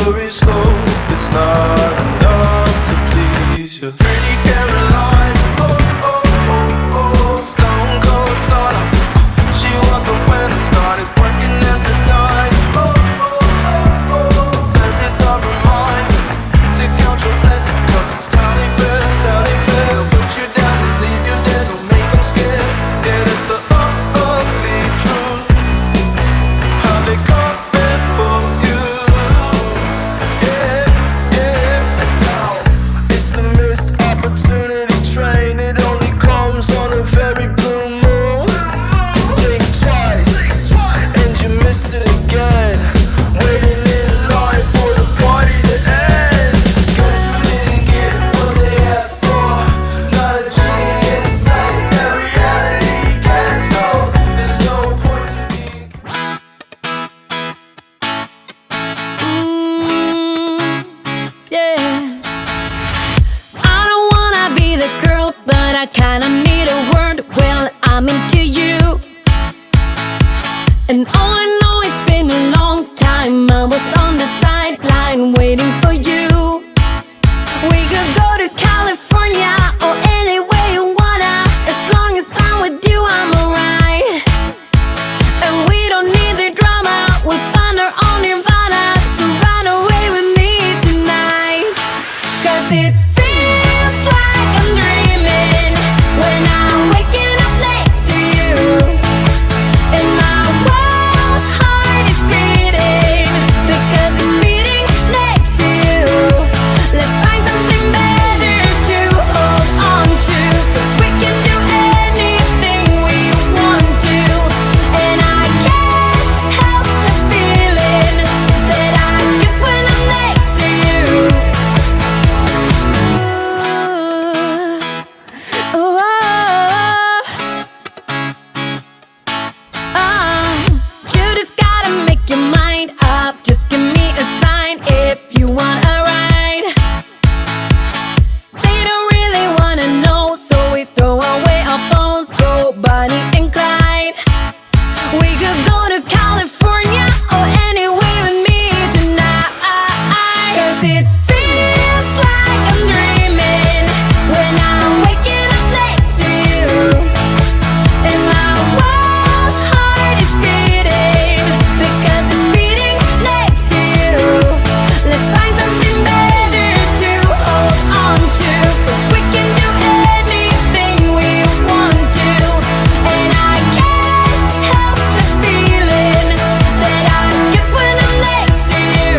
slippery slope. It's not enough to please you. Pretty Caroline, oh, oh, oh, oh, stone cold stunner. She was a winner, started working at the dime. Oh, oh, oh, oh, serves as a reminder to count your blessings, 'cause it's tiny fast, tiny fast. They'll put you down and leave you there, don't make them scared. Yeah, that's the ugly truth. How they coming for you. Yeah, yeah, let's go. It's the missed opportunity train. It only comes on a very blue moon. Think twice, and you missed it again. Waiting in line for the party to end. Guess who didn't get what they asked for? Not a genie in sight, that reality castle. There's no point to being. Yeah. I don't wanna be the girl, but I kinda need a word. Well, I'm into you. And all I know, it's been a long time. I was on the sideline waiting for you. We could go to California or anywhere you wanna. As long as I'm with you, I'm alright. And we don't need the drama, we'll find our own nirvana. So run away with me tonight. 'Cause it feels like I'm dreaming when I'm waking up next to you. And my wild heart is beating because it's beating next to you. Let's find something better to hold on to, 'cause we can do anything we want to. And I can't help the feeling that I get when I'm next to you. Ooh, ooh, you just gotta make your mind up. Just give me a sign if you want a ride. They don't really wanna know, so we throw away our phones, go Bonnie and Clyde. We could go to California or anywhere with me tonight. 'Cause it feels like I'm dreaming when I'm waking up next to you. And my wild heart is beating because it's beating next to you. Let's find something better to hold on to, 'cause we can do anything we want to. And I can't help the feeling that I get when I'm next to you.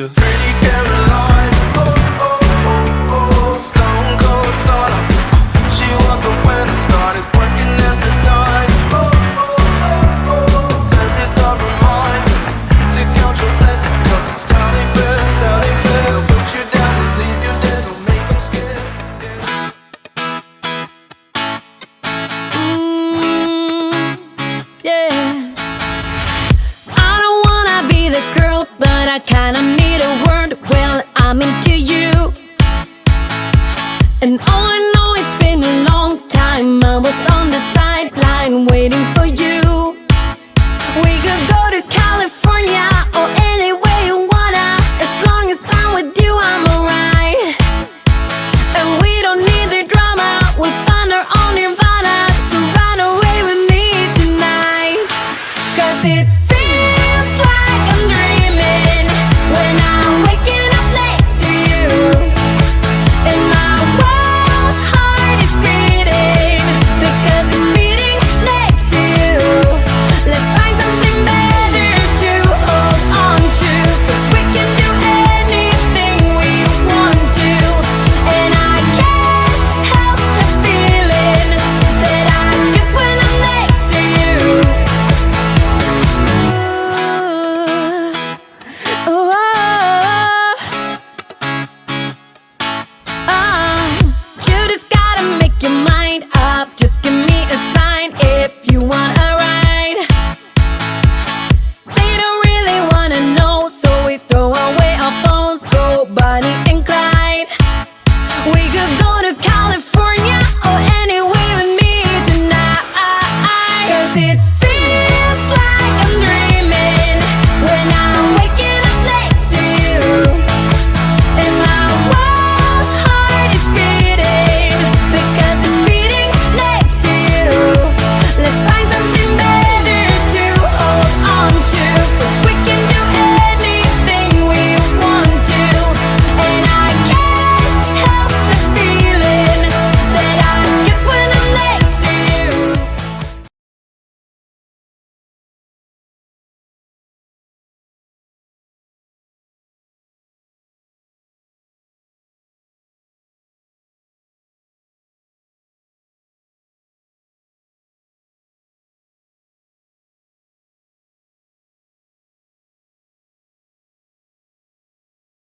you. Pretty Caroline, oh, oh, oh, oh, stone cold stunner. She was a winner, started working at the dime. Oh, oh, oh, oh, serves as a reminder to count your blessings, 'cause it's time they fail, time they fail. They'll put you down and leave you dead, don't make them scared. Yeah. I don't wanna be the girl, but I kinda need a word. Well, I'm into you, and all I know